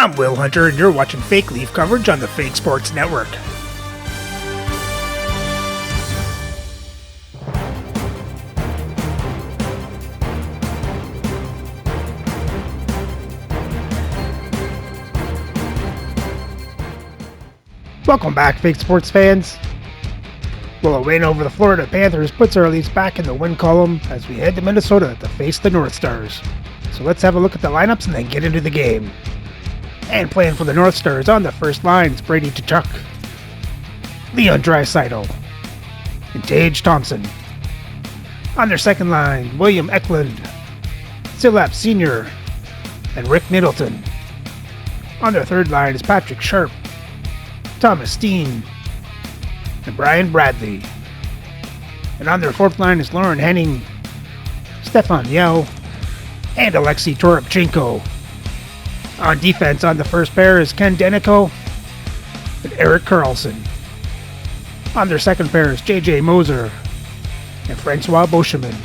I'm Will Hunter, and you're watching Fake Leaf coverage on the Fake Sports Network. Welcome back, Fake Sports fans. Well, a win over the Florida Panthers puts our Leafs back in the win column as we head to Minnesota to face the North Stars. So let's have a look at the lineups and then get into the game. And playing for the North Stars on the first line is Brady Tkachuk, Leon Draisaitl, and Tage Thompson. On their second line, William Eklund, Silap Sr., and Rick Middleton. On their third line is Patrick Sharp, Thomas Steen, and Brian Bradley. And on their fourth line is Lauren Henning, Stefan Yell, and Alexei Toropchenko. On defense on the first pair is Ken Denico and Eric Carlson. On their second pair is JJ Moser and Francois Beauchemin.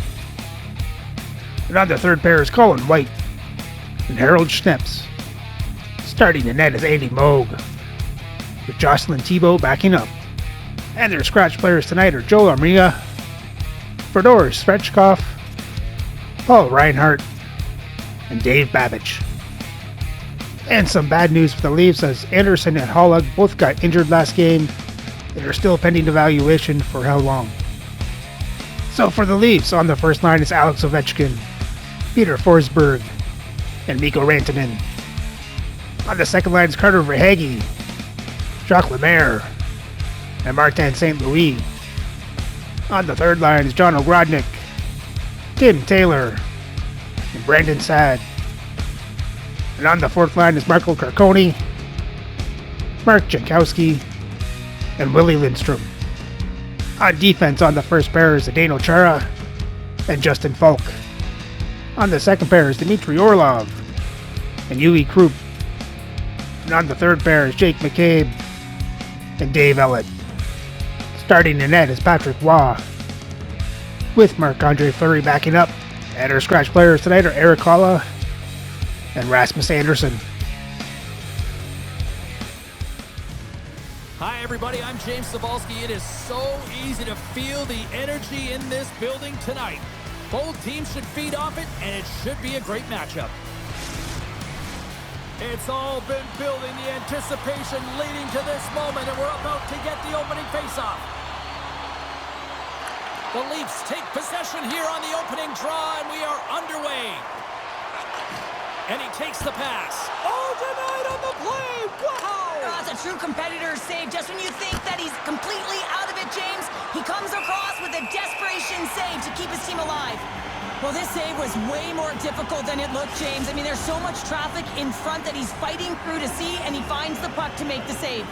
And on their third pair is Colin White and Harold Schneps. Starting the net is Andy Moog, with Jocelyn Thibault backing up. And their scratch players tonight are Joe Armia, Fedor Svechkov, Paul Reinhardt, and Dave Babbage. And some bad news for the Leafs as Anderson and Hallag both got injured last game and are still pending evaluation for how long. So for the Leafs, on the first line is Alex Ovechkin, Peter Forsberg, and Mikko Rantanen. On the second line is Carter Verhaeghe, Jacques Lemaire, and Martin St. Louis. On the third line is John Ogrodnik, Tim Taylor, and Brandon Saad. And on the fourth line is Marco Carconi, Mark Jankowski, and Willie Lindstrom. On defense on the first pair is Zdeno Chara and Justin Falk. On the second pair is Dmitry Orlov and Yui Krupp. And on the third pair is Jake McCabe and Dave Ellett. Starting the net is Patrick Waugh, with Marc-Andre Fleury backing up. And our scratch players tonight are Eric Holla and Rasmus Anderson. Hi everybody, I'm James Cebulski. It is so easy to feel the energy in this building tonight. Both teams should feed off it, and it should be a great matchup. It's all been building, the anticipation leading to this moment, and we're about to get the opening faceoff. The Leafs take possession here on the opening draw, and we are underway. And he takes the pass. Oh, denied on the play! Wow! That's a true competitor's save. Just when you think that he's completely out of it, James, he comes across with a desperation save to keep his team alive. Well, this save was way more difficult than it looked, James. I mean, there's so much traffic in front that he's fighting through to see, and he finds the puck to make the save.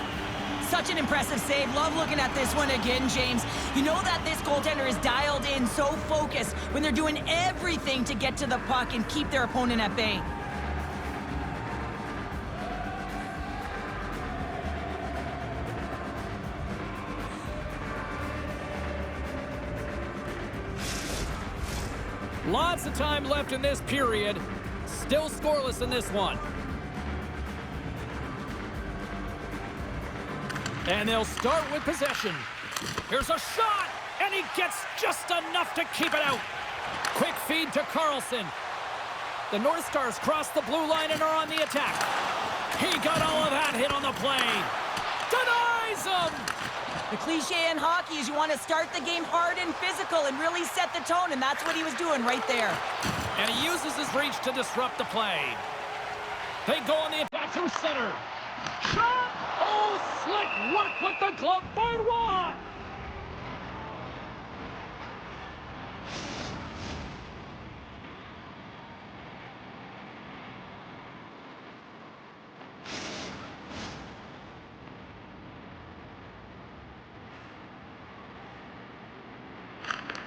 Such an impressive save. Love looking at this one again, James. You know that this goaltender is dialed in, so focused when they're doing everything to get to the puck and keep their opponent at bay. Lots of time left in this period. Still scoreless in this one. And they'll start with possession. Here's a shot, and he gets just enough to keep it out. Quick feed to Carlson. The North Stars cross the blue line and are on the attack. He got all of that hit on the play. Denies him! The cliche in hockey is you want to start the game hard and physical and really set the tone, and that's what he was doing right there. And he uses his reach to disrupt the play. They go on the attack through center. Shot! Oh, slick work with the glove by Waugh!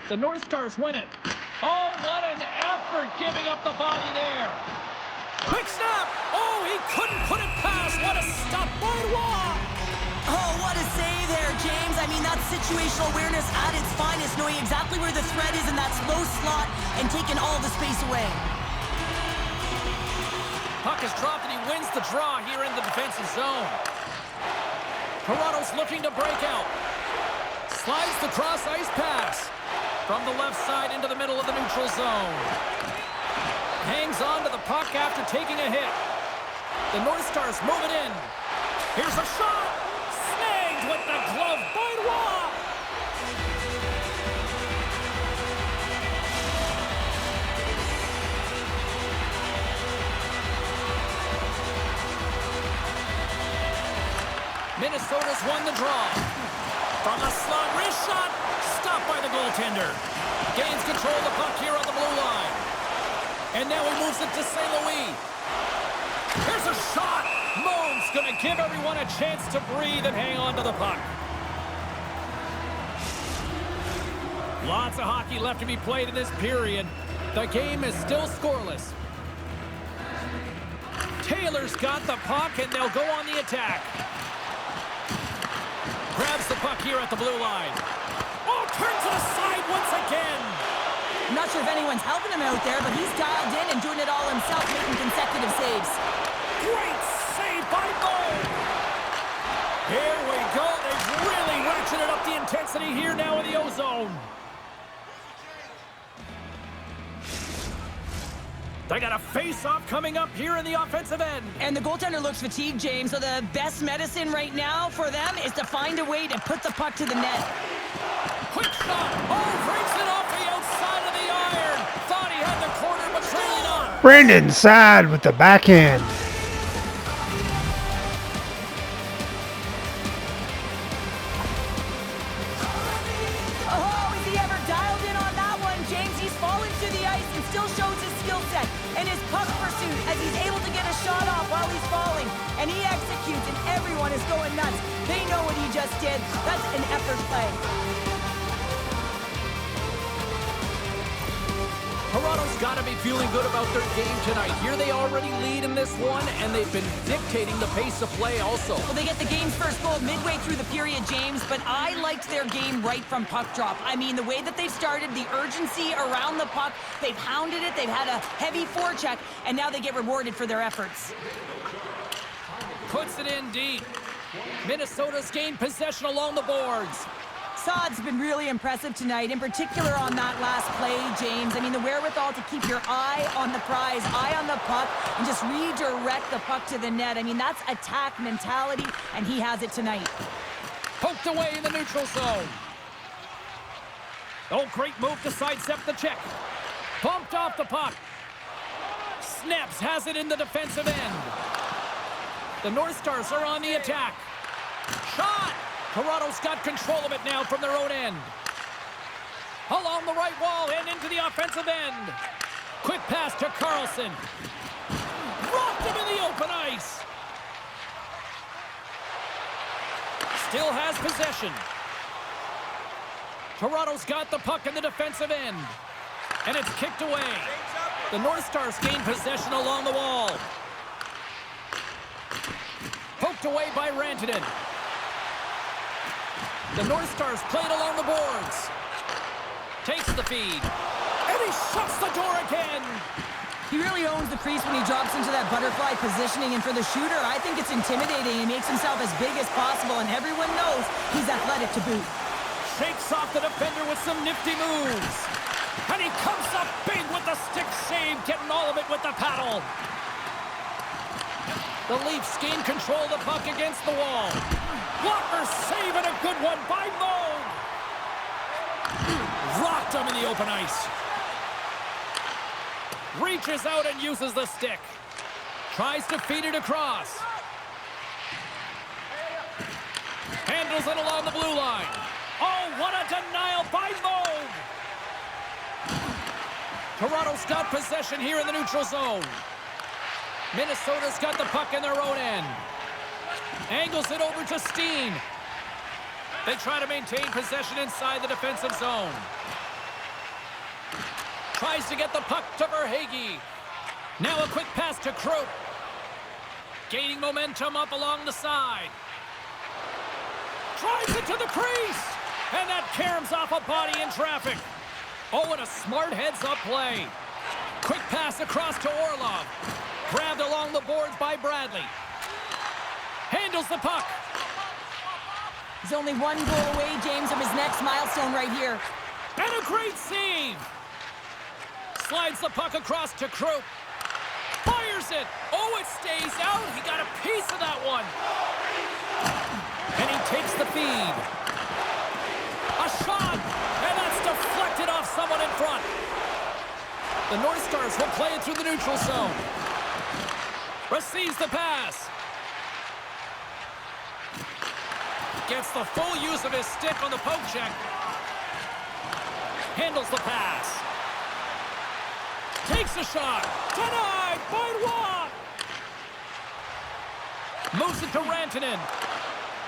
The North Stars win it. Oh, what an effort giving up the body there. Quick snap. Oh, he couldn't put it past. What a stop by Waugh. Oh, what a save there, James. I mean, that's situational awareness at its finest, knowing exactly where the threat is in that slow slot and taking all the space away. Puck puck is dropped and he wins the draw here in the defensive zone. Toronto's looking to break out. Slides the cross-ice pass from the left side into the middle of the neutral zone. Hangs on to the puck after taking a hit. The North Stars move it in. Here's a shot. Snagged with the glove by Roy. Minnesota's won the draw. From the slot, wrist shot, stopped by the goaltender. Gains control of the puck here on the blue line. And now he moves it to St. Louis. Here's a shot. Moan's going to give everyone a chance to breathe and hang on to the puck. Lots of hockey left to be played in this period. The game is still scoreless. Taylor's got the puck, and they'll go on the attack. Grabs the puck here at the blue line. Oh, turns it aside once again. I'm not sure if anyone's helping him out there, but he's dialed in and doing it all himself, making consecutive saves. Great save by Moe. Here we go. They've really ratcheted up the intensity here now in the O-zone. They got a face-off coming up here in the offensive end. And the goaltender looks fatigued, James, so the best medicine right now for them is to find a way to put the puck to the net. Quick shot. Oh, breaks it off the outside of the iron. Thought he had the corner, but clearly not. Brandon Saad with the backhand. Oh, is he ever dialed in on that one, James? He's fallen to the ice and still shows his skill set and his puck pursuit as he's able to get a shot off while he's falling. And he executes, and everyone is going nuts. They know what he just did. That's an effort play. Toronto's got to be feeling good about their game tonight. Here they already lead in this one, and they've been dictating the pace of play also. Well, they get the game's first goal midway through the period, James, but I liked their game right from puck drop. I mean, the way that they've started, the urgency around the puck, they've hounded it, they've had a heavy forecheck, and now they get rewarded for their efforts. Puts it in deep. Minnesota's gained possession along the boards. Saad's been really impressive tonight, in particular on that last play, James. I mean, the wherewithal to keep your eye on the prize, eye on the puck, and just redirect the puck to the net. I mean, that's attack mentality, and he has it tonight. Poked away in the neutral zone. Oh, great move to sidestep the check. Bumped off the puck. Snaps has it in the defensive end. The North Stars are on the attack. Shot! Toronto's got control of it now from their own end. Along the right wall and into the offensive end. Quick pass to Carlson. Rocked him in the open ice. Still has possession. Toronto's got the puck in the defensive end. And it's kicked away. The North Stars gain possession along the wall. Poked away by Rantanen. The North Stars played along the boards. Takes the feed. And he shuts the door again. He really owns the crease when he drops into that butterfly positioning. And for the shooter, I think it's intimidating. He makes himself as big as possible, and everyone knows he's athletic to boot. Shakes off the defender with some nifty moves. And he comes up big with the stick save, getting all of it with the paddle. The Leafs gain control of the puck against the wall. Walker saving a good one by Moe. Rocked him in the open ice. Reaches out and uses the stick. Tries to feed it across. Handles it along the blue line. Oh, what a denial by Moe. Toronto's got possession here in the neutral zone. Minnesota's got the puck in their own end. Angles it over to Steen. They try to maintain possession inside the defensive zone. Tries to get the puck to Verhaeghe. Now a quick pass to Kroop. Gaining momentum up along the side. Drives it to the crease. And that caroms off a body in traffic. Oh, what a smart heads-up play. Quick pass across to Orlov. Grabbed along along the boards by Bradley. Handles the puck. He's only one goal away, James, from his next milestone right here. And a great save. Slides the puck across to Krupp. Fires it. Oh, it stays out. He got a piece of that one. And he takes the feed. A shot. And that's deflected off someone in front. The North Stars will play it through the neutral zone. Receives the pass. Gets the full use of his stick on the poke check. Handles the pass. Takes a shot. Denied by Watt. Moves it to Rantanen.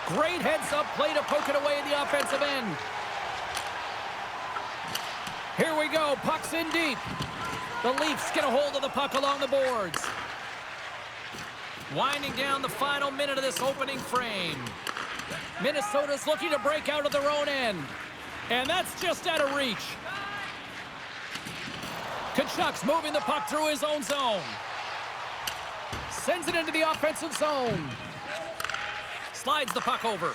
Great heads-up play to poke it away in the offensive end. Here we go. Puck's in deep. The Leafs get a hold of the puck along the boards. Winding down the final minute of this opening frame. Minnesota's looking to break out of their own end. And that's just out of reach. Tkachuk's moving the puck through his own zone. Sends it into the offensive zone. Slides the puck over.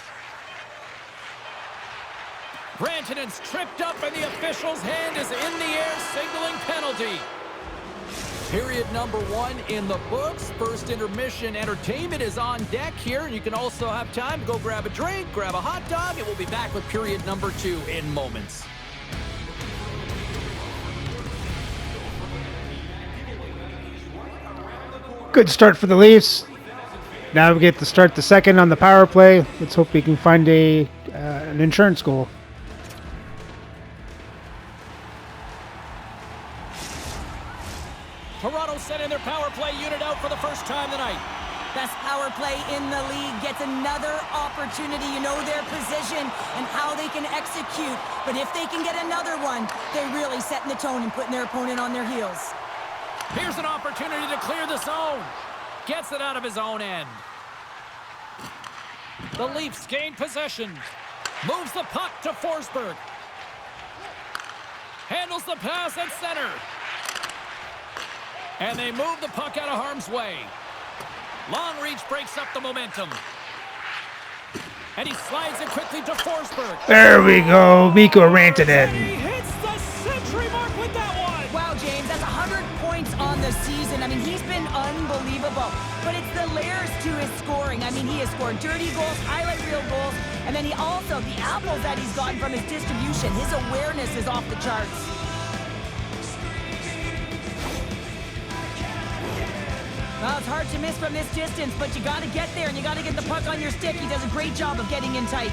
Rantanen's tripped up and the official's hand is in the air, signaling penalty. Period number 1 in the books. First intermission entertainment is on deck here. You can also have time to go grab a drink, grab a hot dog, and we'll be back with period number 2 in moments. Good start for the Leafs. Now we get to start the second on the power play. Let's hope we can find an insurance goal. Toronto sending their power play unit out for the first time tonight. Best power play in the league gets another opportunity. You know their position and how they can execute. But if they can get another one, they're really setting the tone and putting their opponent on their heels. Here's an opportunity to clear the zone. Gets it out of his own end. The Leafs gain possession. Moves the puck to Forsberg. Handles the pass at center. And they move the puck out of harm's way. Long reach breaks up the momentum. And he slides it quickly to Forsberg. There we go, Mikko Rantanen. He hits the century mark with that one. Wow, James, that's 100 points on the season. I mean, he's been unbelievable. But it's the layers to his scoring. I mean, he has scored dirty goals, highlight reel goals, and then he also, the apples that he's gotten from his distribution, his awareness is off the charts. Well, it's hard to miss from this distance, but you got to get there and you got to get the puck on your stick. He does a great job of getting in tight.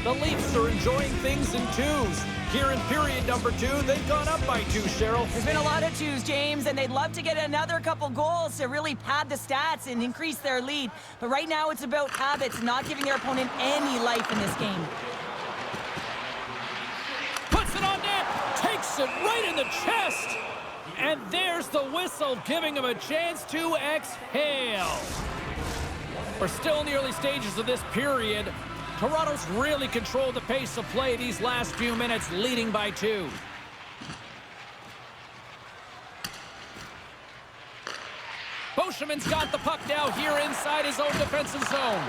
The Leafs are enjoying things in twos. Here in period number 2, they've gone up by 2, Cheryl. There's been a lot of twos, James, and they'd love to get another couple goals to really pad the stats and increase their lead. But right now it's about habits, not giving their opponent any life in this game. Puts it on net, takes it right in the chest. And there's the whistle, giving him a chance to exhale. We're still in the early stages of this period. Toronto's really controlled the pace of play these last few minutes, leading by 2. Boschemann's got the puck now here inside his own defensive zone.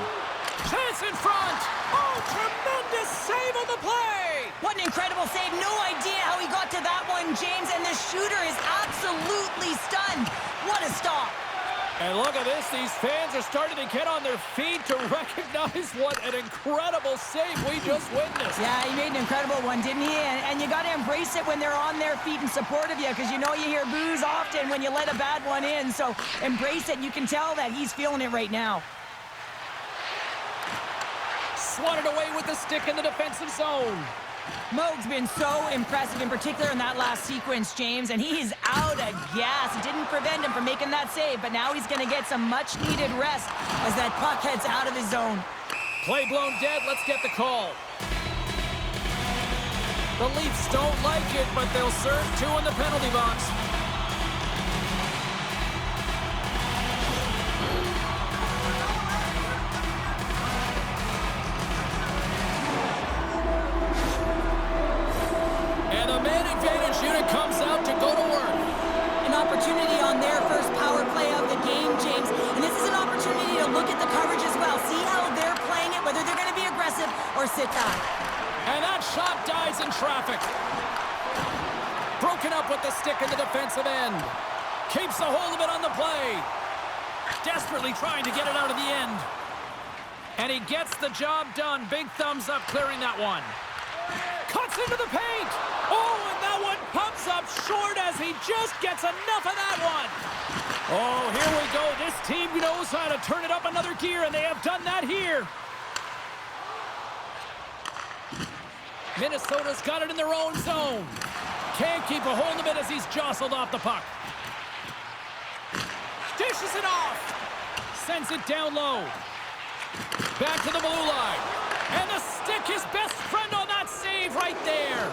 Chance in front. Oh, tremendous save on the play. What an incredible save. No idea how he got to that one, James, and the shooter is absolutely stunned. What a stop. And look at this. These fans are starting to get on their feet to recognize what an incredible save we just witnessed. Yeah, he made an incredible one, didn't he? And you got to embrace it when they're on their feet in support of you, because you know you hear boos often when you let a bad one in. So embrace it. You can tell that he's feeling it right now. Swatted away with the stick in the defensive zone. Moog's been so impressive, in particular in that last sequence, James, and he is out of gas. It didn't prevent him from making that save, but now he's going to get some much-needed rest as that puck heads out of his zone. Play blown dead. Let's get the call. The Leafs don't like it, but they'll serve 2 in the penalty box. sit that. And that shot dies in traffic. Broken up with the stick in the defensive end. Keeps a hold of it on the play. Desperately trying to get it out of the end. And he gets the job done. Big thumbs up clearing that one. Cuts into the paint. Oh, and that one pumps up short as he just gets enough of that one. Oh, here we go. This team knows how to turn it up another gear, and they have done that here. Minnesota's got it in their own zone. Can't keep a hold of it as he's jostled off the puck. Dishes it off. Sends it down low. Back to the blue line. And the stick, his best friend on that save right there.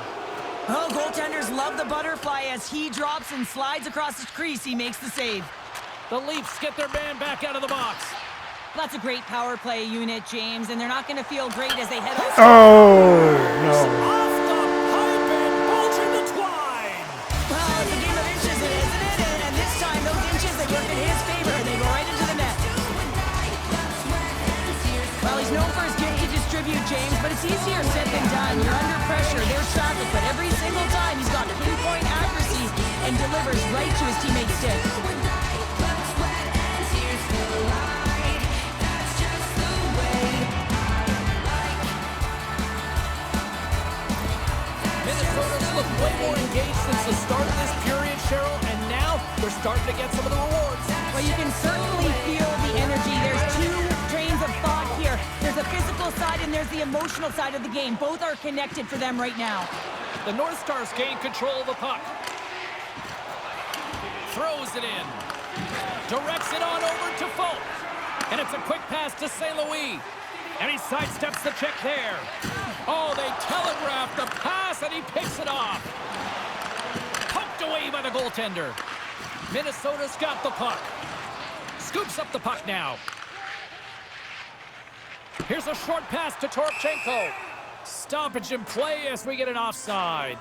Oh, goaltenders love the butterfly as he drops and slides across his crease. He makes the save. The Leafs get their man back out of the box. That's a great power play unit, James, and they're not going to feel great as they head off. Oh, no. Off the pipe and bulge into twine. Well, it's a game of inches, isn't it? And this time, those inches, they work in his favor, and they go right into the net. Well, he's known for his gift to distribute, James, but it's easier said than done. You're under pressure, there's traffic, but every single time he's got pinpoint accuracy and delivers right to his teammate's stick. Minnesota's looked way more engaged since the start of this period, Cheryl, and now they're starting to get some of the rewards. Well, you can certainly feel the energy. There's two trains of thought here. There's the physical side and there's the emotional side of the game. Both are connected for them right now. The North Stars gain control of the puck. Throws it in. Directs it on over to Folk. And it's a quick pass to St. Louis. And he sidesteps the check there. Oh, they telegraph the pass, and he picks it off. Poked away by the goaltender. Minnesota's got the puck. Scoops up the puck now. Here's a short pass to Toropchenko. Stoppage in play as we get an offside.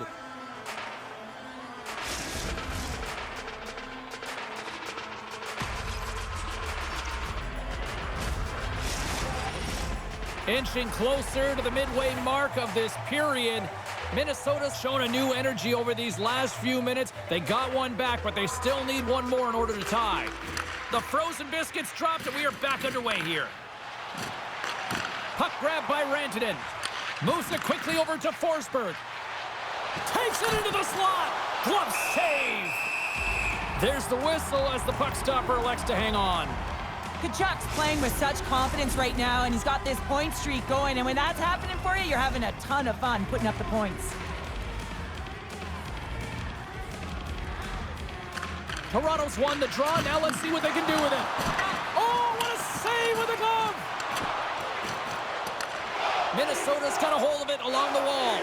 Inching closer to the midway mark of this period. Minnesota's shown a new energy over these last few minutes. They got one back, but they still need one more in order to tie. The frozen biscuits dropped, and we are back underway here. Puck grab by Rantanen. Moves it quickly over to Forsberg. Takes it into the slot. Glove save. There's the whistle as the puck stopper elects to hang on. Kachuk's playing with such confidence right now, and he's got this point streak going, and when that's happening for you, you're having a ton of fun putting up the points. Toronto's won the draw. Now let's see what they can do with it. Oh, what a save with the glove! Minnesota's got a hold of it along the wall.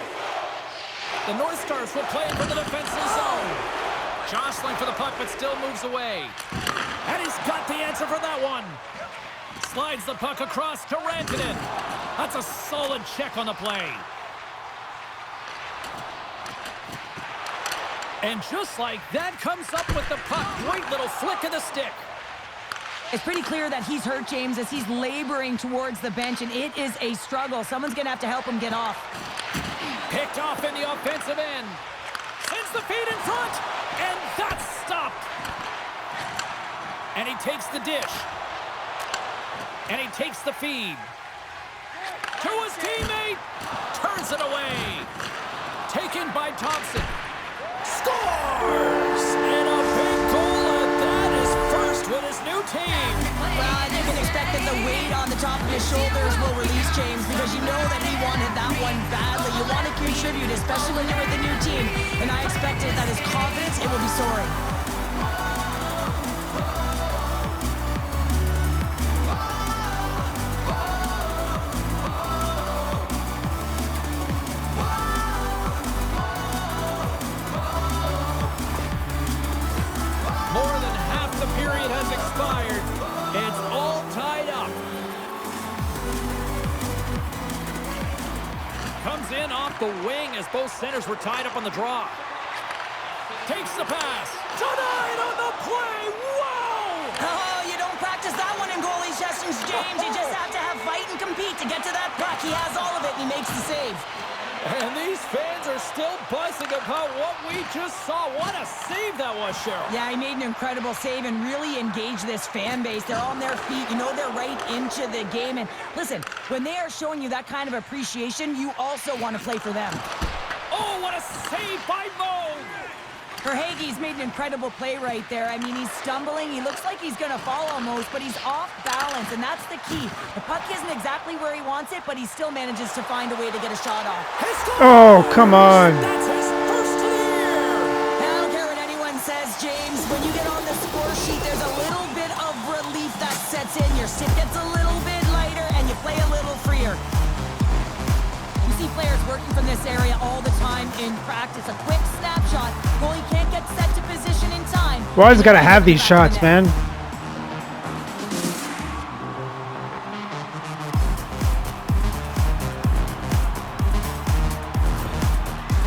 The North Stars will play it for the defensive zone. Jostling for the puck, but still moves away. And he's got the answer for that one. Slides the puck across to Rantanen. That's a solid check on the play. And just like that, comes up with the puck. Great little flick of the stick. It's pretty clear that he's hurt, James, as he's laboring towards the bench, and it is a struggle. Someone's going to have to help him get off. Picked off in the offensive end. Sends the feed in front, and that's stopped. And he takes the dish. And he takes the feed. To his teammate. Turns it away. Taken by Thompson. Scores! And a big goal, and that is first with his new team. Well, and you can expect that the weight on the top of his shoulders will release, James, because you know that he wanted that one badly. You want to contribute, especially when you're with a new team. And I expected that his confidence, it will be soaring. More than half the period has expired. It's all tied up. Comes in off the wing as both centers were tied up on the draw. Takes the pass. Denied on the play. Whoa! Oh, you don't practice that one in goalie sessions, James. You just have to have fight and compete to get to that puck. He has all of it, and he makes the save. And these fans are still buzzing about what we just saw. What a save that was, Cheryl. Yeah, he made an incredible save and really engaged this fan base. They're on their feet. You know they're right into the game. And listen, when they are showing you that kind of appreciation, you also want to play for them. Oh, what a save by Mo! Verhaeghe's made an incredible play right there. I mean, he's stumbling. He looks like he's going to fall almost, but he's off balance, and that's the key. The puck isn't exactly where he wants it, but he still manages to find a way to get a shot off. Oh, come on. That's his first of the year! And I don't care what anyone says, James. When you get on the score sheet, there's a little bit of relief that sets in. Your stick gets a little bit lighter, and you play a little freer. You see players working from this area all the time in practice. A quick snapshot. Goalie can't get set to position in time. We always got to have these shots, man.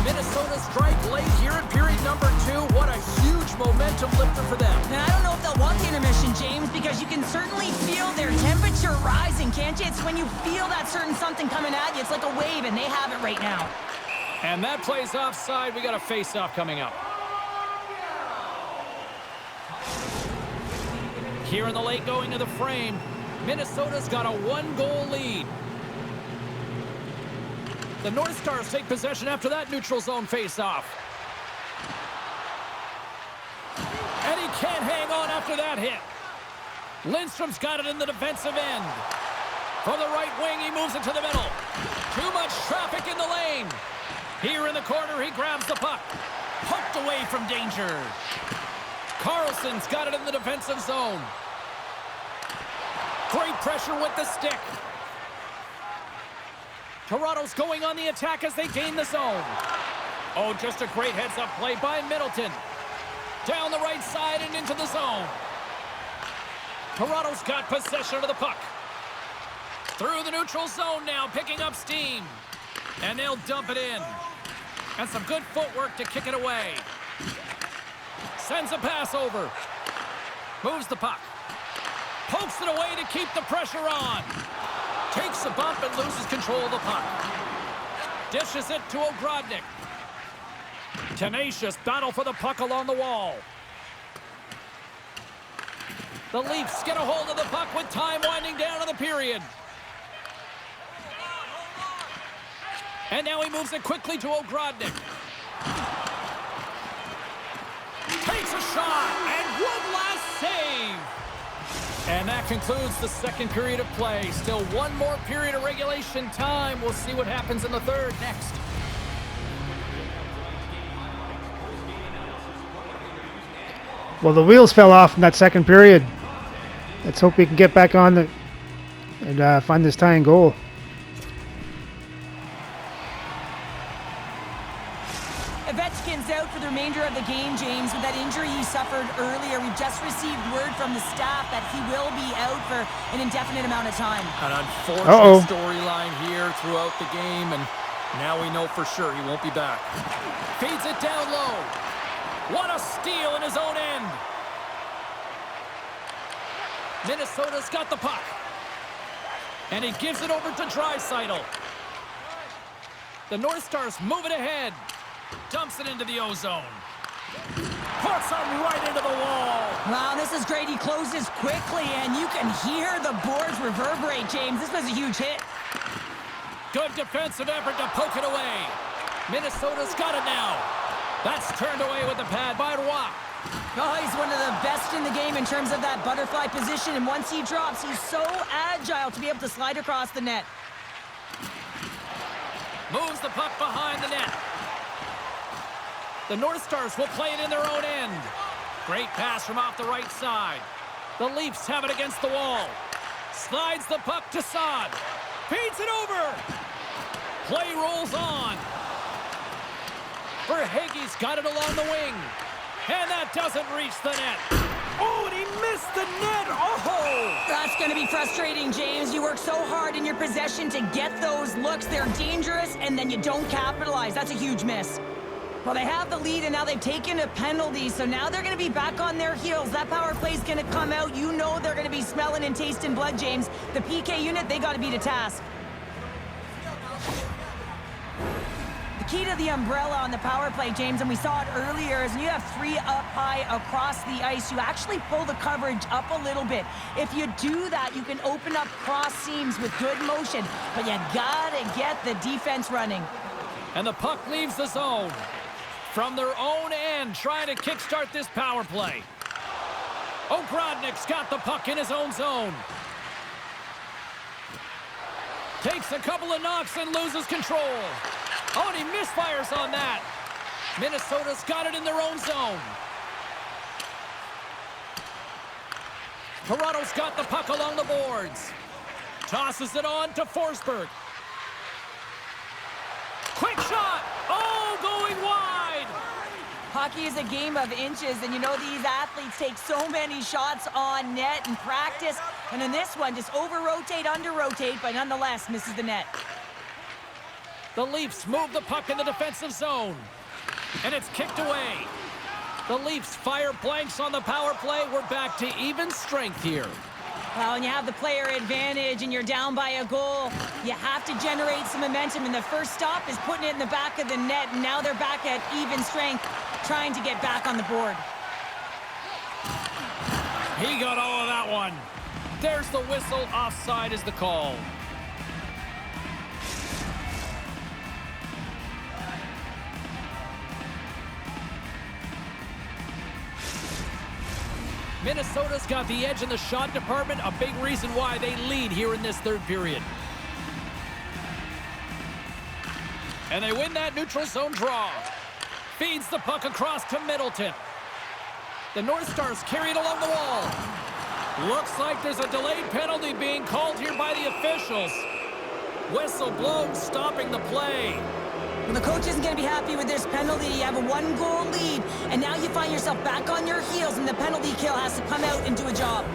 Minnesota's strike late here in period number 2. What a huge momentum lifter for them. Now, I don't know if they'll want the intermission, James, because you can certainly feel their temperature rising, can't you? It's when you feel that certain something coming at you. It's like a wave, and they have it right now. And that plays offside. We got a face-off coming up. Here in the late going of the frame, Minnesota's got a 1-goal lead. The North Stars take possession after that neutral zone face-off. And he can't hang on after that hit. Lindstrom's got it in the defensive end. From the right wing, he moves it to the middle. Too much traffic in the lane. Here in the corner, he grabs the puck. Poked away from danger. Carlson's got it in the defensive zone. Great pressure with the stick. Toronto's going on the attack as they gain the zone. Oh, just a great heads-up play by Middleton. Down the right side and into the zone. Toronto's got possession of the puck. Through the neutral zone now, picking up steam. And they'll dump it in. And some good footwork to kick it away. Sends a pass over. Moves the puck. Pokes it away to keep the pressure on. Takes a bump and loses control of the puck. Dishes it to Ogrodnik. Tenacious battle for the puck along the wall. The Leafs get a hold of the puck with time winding down in the period. And now he moves it quickly to Ogrodnik. Takes a shot, and one last save. And that concludes the second period of play. Still one more period of regulation time. We'll see what happens in the third next. Well, the wheels fell off in that second period. Let's hope we can get back on and find this tying goal. Ovechkin's out for the remainder of the game, James, with that injury he suffered earlier. We've just received word from the staff that he will be out for an indefinite amount of time. An unfortunate storyline here throughout the game, and now we know for sure he won't be back. Feeds it down low. What a steal in his own end. Minnesota's got the puck. And he gives it over to Draisaitl. The North Stars move it ahead. Dumps it into the ozone. Puts him right into the wall. Wow, this is great. He closes quickly, and you can hear the boards reverberate, James. This was a huge hit. Good defensive effort to poke it away. Minnesota's got it now. That's turned away with the pad by Roy. Oh, he's one of the best in the game in terms of that butterfly position, and once he drops, he's so agile to be able to slide across the net. Moves the puck behind the net. The North Stars will play it in their own end. Great pass from off the right side. The Leafs have it against the wall. Slides the puck to Saad. Feeds it over. Play rolls on. Verhaeghe's got it along the wing. And that doesn't reach the net. Oh, and he missed the net. Oh! That's going to be frustrating, James. You work so hard in your possession to get those looks. They're dangerous, and then you don't capitalize. That's a huge miss. Well, they have the lead, and now they've taken a penalty, so now they're going to be back on their heels. That power play is going to come out. You know they're going to be smelling and tasting blood, James. The PK unit, they got to beat a task. The key to the umbrella on the power play, James, and we saw it earlier, is when you have 3 up high across the ice, you actually pull the coverage up a little bit. If you do that, you can open up cross seams with good motion, but you got to get the defense running. And the puck leaves the zone. From their own end, trying to kickstart this power play. Ogrodnik's got the puck in his own zone. Takes a couple of knocks and loses control. Oh, and he misfires on that. Minnesota's got it in their own zone. Toronto's got the puck along the boards. Tosses it on to Forsberg. Quick shot! Oh, going wide! Hockey is a game of inches, and you know these athletes take so many shots on net in practice, and in this one, just over-rotate, under-rotate, but nonetheless misses the net. The Leafs move the puck in the defensive zone, and it's kicked away. The Leafs fire blanks on the power play. We're back to even strength here. Well, when you have the player advantage and you're down by a goal, you have to generate some momentum, and the first stop is putting it in the back of the net, and now they're back at even strength, trying to get back on the board. He got all of that one. There's the whistle. Offside is the call. Minnesota's got the edge in the shot department, a big reason why they lead here in this third period. And they win that neutral zone draw. Feeds the puck across to Middleton. The North Stars carry it along the wall. Looks like there's a delayed penalty being called here by the officials. Whistle blown, stopping the play. Well, the coach isn't going to be happy with this penalty. You have a 1-goal lead, and now you find yourself back on your heels, and the penalty kill has to come out and do a job.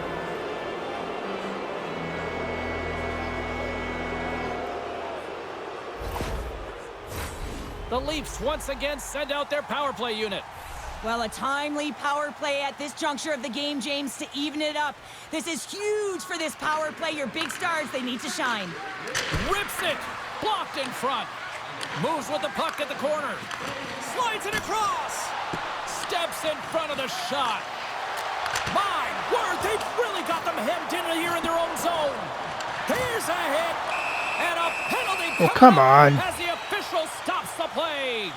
The Leafs once again send out their power play unit. Well, a timely power play at this juncture of the game, James, to even it up. This is huge for this power play. Your big stars, they need to shine. Rips it. Blocked in front. Moves with the puck at the corner. Slides it across. Steps in front of the shot. My word, they've really got them hemmed in here in their own zone. Here's a hit. And a penalty. Oh, come on. As the official stops the play.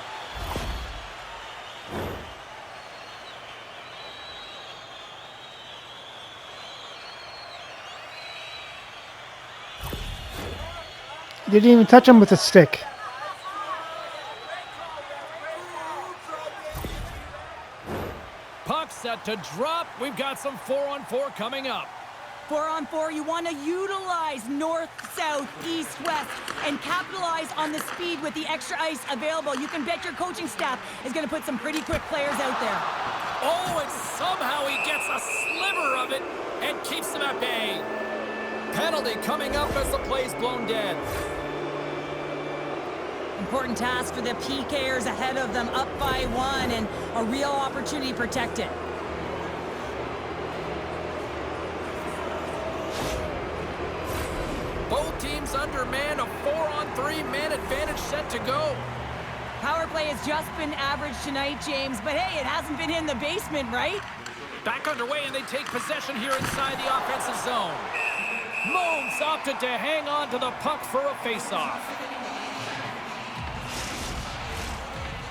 Didn't even touch him with a stick. Puck set to drop. We've got some 4-on-4 coming up. 4-on-4, you want to utilize north, south, east, west, and capitalize on the speed with the extra ice available. You can bet your coaching staff is going to put some pretty quick players out there. Oh, and somehow he gets a sliver of it and keeps them at bay. Penalty coming up as the play's blown dead. Important task for the PKers ahead of them, up by 1, and a real opportunity to protect it. Both teams undermanned, a 4-on-3 man advantage set to go. Power play has just been average tonight, James, but hey, it hasn't been in the basement, right? Back underway, and they take possession here inside the offensive zone. Moans opted to hang on to the puck for a faceoff.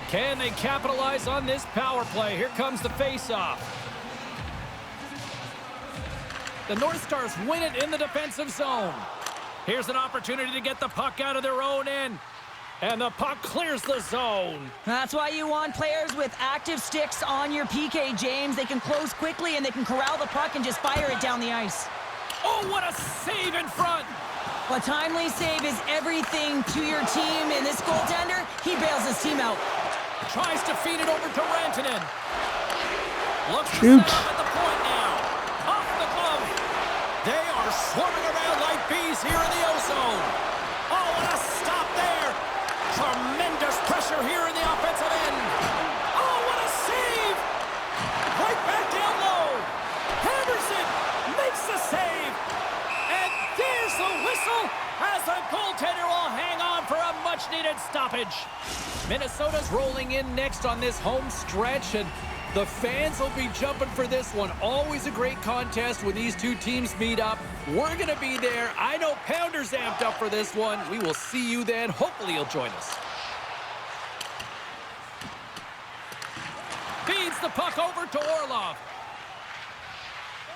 Can they capitalize on this power play? Here comes the faceoff. The North Stars win it in the defensive zone. Here's an opportunity to get the puck out of their own end. And the puck clears the zone. That's why you want players with active sticks on your PK, James. They can close quickly and they can corral the puck and just fire it down the ice. Oh, what a save in front. A timely save is everything to your team, and this goaltender, he bails his team out. Tries to feed it over to Rantanen. Looks to Shoot. set up at the point now. Off the glove. They are swarming around like bees here in the O-zone. Oh, what a stop there. Tremendous pressure here in the offensive end. needed stoppage. Minnesota's rolling in next on this home stretch, and the fans will be jumping for this one. Always a great contest when these two teams meet up. We're going to be there. I know Pounder's amped up for this one. We will see you then. Hopefully you'll join us. Feeds the puck over to Orlov.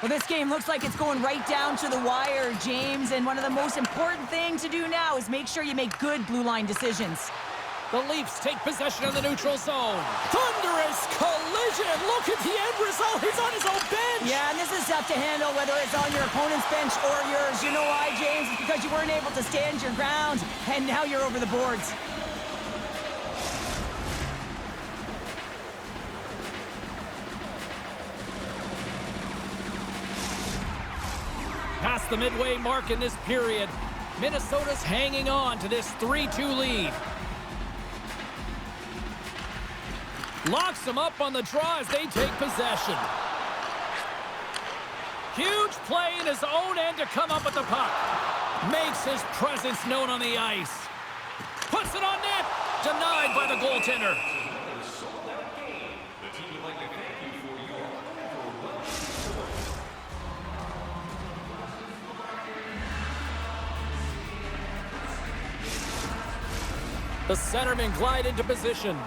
Well, this game looks like it's going right down to the wire, James, and one of the most important things to do now is make sure you make good blue line decisions. The Leafs take possession of the neutral zone. Thunderous collision. Look at the end result. He's on his own bench. Yeah, and this is tough to handle, whether it's on your opponent's bench or yours. You know why, James? It's because you weren't able to stand your ground, and now you're over the boards. Past the midway mark in this period, Minnesota's hanging on to this 3-2 lead. Locks them up on the draw as they take possession. Huge play in his own end to come up with the puck. Makes his presence known on the ice. Puts it on net. Denied by the goaltender. The centermen glide into position.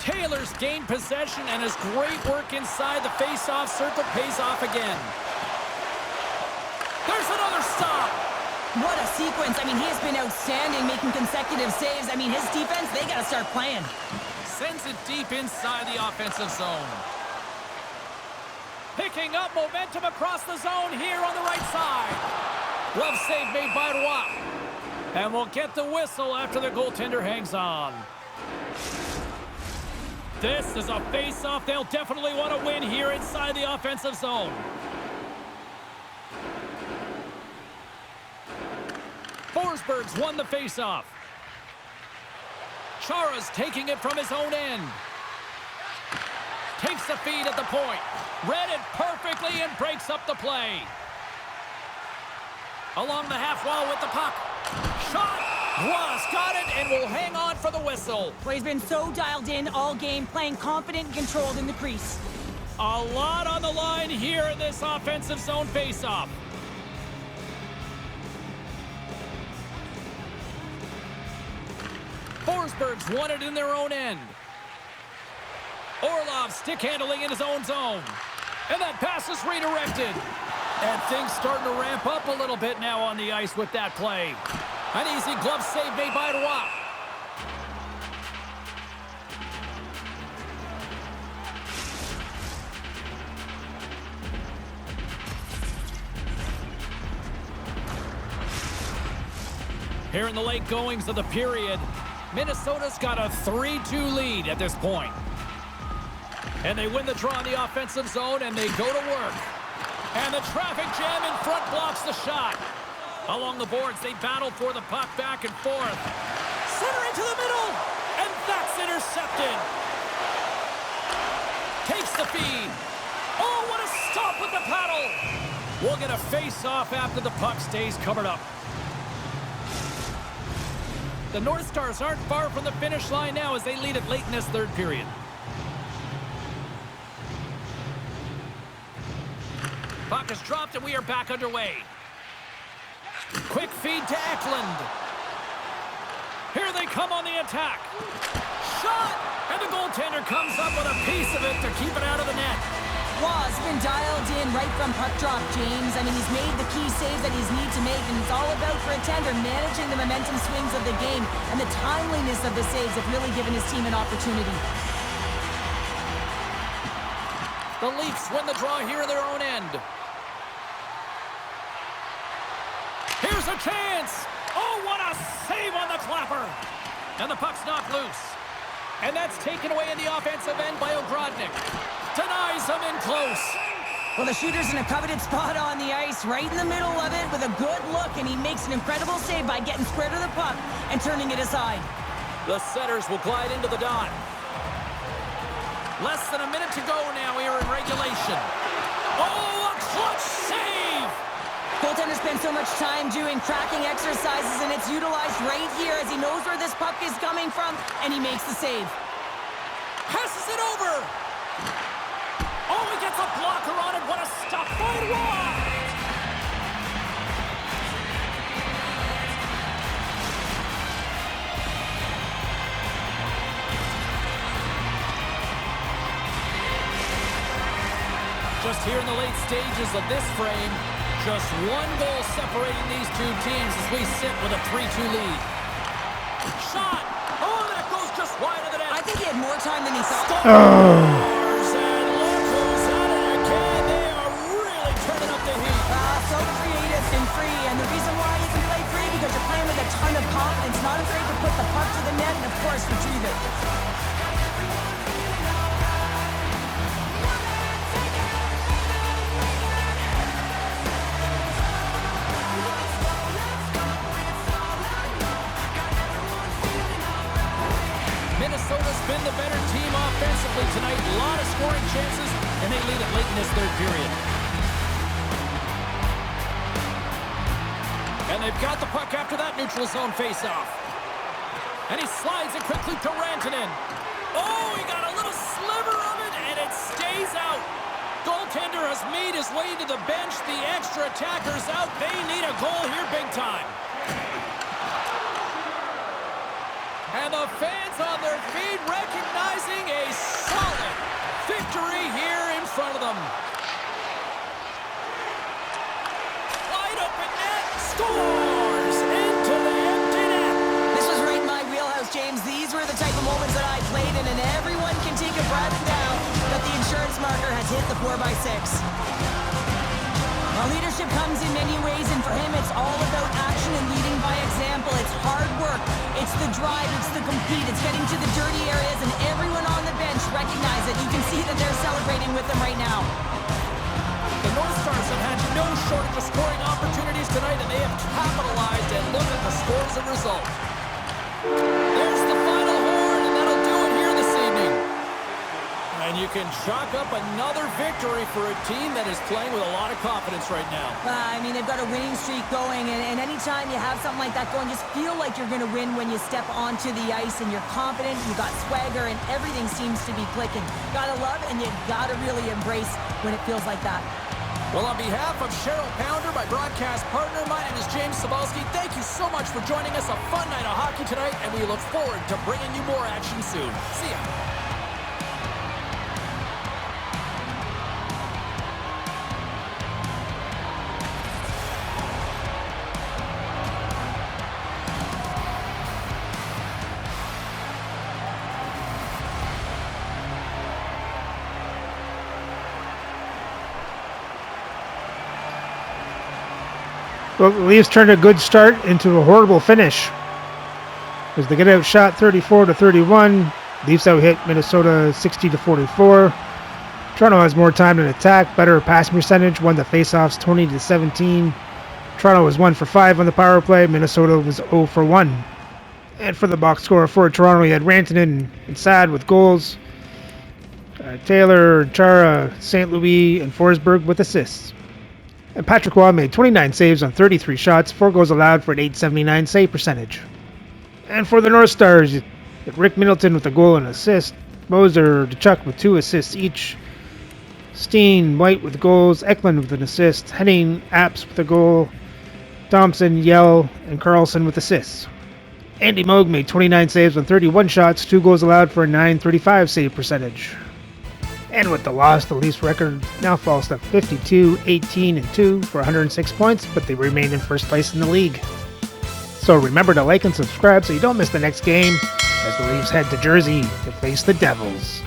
Taylor's gained possession, and his great work inside the face-off circle pays off again. There's another stop. What a sequence. I mean, he has been outstanding, making consecutive saves. I mean, his defense, they got to start playing. Sends it deep inside the offensive zone. Picking up momentum across the zone here on the right side. Glove save made by Roy. And we'll get the whistle after the goaltender hangs on. This is a face-off they'll definitely want to win here inside the offensive zone. Forsberg's won the face-off. Chara's taking it from his own end. Takes the feed at the point. Read it perfectly and breaks up the play. Along the half wall with the puck. Shot! Ross got it and will hang on for the whistle. Well, he's been so dialed in all game, playing confident and controlled in the crease. A lot on the line here in this offensive zone faceoff. Forsberg's won it in their own end. Orlov stick handling in his own zone. And that pass is redirected. And things starting to ramp up a little bit now on the ice with that play. An easy glove save made by Roy. Here in the late goings of the period, Minnesota's got a 3-2 lead at this point. And they win the draw in the offensive zone, and they go to work. And the traffic jam in front blocks the shot. Along the boards, they battle for the puck back and forth. Center into the middle, and that's intercepted. Takes the feed. Oh, what a stop with the paddle. We'll get a face-off after the puck stays covered up. The North Stars aren't far from the finish line now as they lead it late in this third period. Puck is dropped and we are back underway. Quick feed to Eklund. Here they come on the attack. Shot! And the goaltender comes up with a piece of it to keep it out of the net. Waugh's been dialed in right from puck drop, James. I mean, he's made the key saves that he's need to make, and it's all about for a tender managing the momentum swings of the game, and the timeliness of the saves have really given his team an opportunity. The Leafs win the draw here in their own end. Here's a chance! Oh, what a save on the clapper! And the puck's knocked loose. And that's taken away in the offensive end by Ogrodnik. Denies him in close. Well, the shooter's in a coveted spot on the ice, right in the middle of it with a good look, and he makes an incredible save by getting square to the puck and turning it aside. The setters will glide into the dot. Less than a minute to go now here in regulation. Oh, a clutch save! goaltender spends so much time doing tracking exercises, and it's utilized right here as he knows where this puck is coming from, and he makes the save. Passes it over. Oh, he gets a blocker on it. What a stop by Roy. Just here in the late stages of this frame, just one goal separating these two teams as we sit with a 3-2 lead. Shot! Oh, that goes just wide of the net. I think he had more time than he thought. Scores! And look who's at it again. They are really turning up the heat. So creative and free, and the reason why you can play free because you're playing with a ton of confidence, not afraid to put the puck to the net and, of course, retrieve it. Minnesota's been the better team offensively tonight. A lot of scoring chances, and they lead it late in this third period. And they've got the puck after that neutral zone faceoff. And he slides it quickly to Rantanen. Oh, he got a little sliver of it, and it stays out. Goaltender has made his way to the bench. The extra attacker's out. They need a goal here big time. And the fans on their feet recognizing a solid victory here in front of them. Wide open net, scores into the empty net. This was right in my wheelhouse, James. These were the type of moments that I played in, and everyone can take a breath now that the insurance marker has hit the 4x6. Well, leadership comes in many ways, and for him, it's all about action and leading by example. It's hard work, it's the drive, it's the compete, it's getting to the dirty areas, and everyone on the bench recognize it. You can see that they're celebrating with him right now. The North Stars have had no shortage of scoring opportunities tonight, and they have capitalized, and look at the score as a result. There's the final horn, and that'll do it here this evening. And you can chalk up another victory for a team that is playing with a lot of confidence right now. I mean, they've got a winning streak going, and anytime you have something like that going, just feel like you're going to win when you step onto the ice, and you're confident, you got swagger, and everything seems to be clicking. Gotta love, and you gotta really embrace when it feels like that. Well, on behalf of Cheryl Pounder, my broadcast partner, my name is James Cebulski. Thank you so much for joining us. A fun night of hockey tonight, and we look forward to bringing you more action soon. See ya. Well, the Leafs turned a good start into a horrible finish as they get outshot 34-31. Leafs out hit Minnesota 60-44. Toronto has more time to attack, better passing percentage, won the faceoffs 20-17. Toronto was 1 for 5 on the power play. Minnesota was 0 for 1. And for the box score for Toronto, we had Rantanen and Saad with goals. Taylor, Chara, St. Louis, and Forsberg with assists. And Patrick Roy made 29 saves on 33 shots, 4 goals allowed for an .879 save percentage. And for the North Stars, you had Rick Middleton with a goal and assist, Moser, DeChuck with 2 assists each, Steen, White with goals, Eklund with an assist, Henning, Apps with a goal, Thompson, Yell, and Carlson with assists. Andy Moog made 29 saves on 31 shots, 2 goals allowed for a .935 save percentage. And with the loss, the Leafs record now falls to 52-18-2 for 106 points, but they remain in first place in the league. So remember to like and subscribe so you don't miss the next game as the Leafs head to Jersey to face the Devils.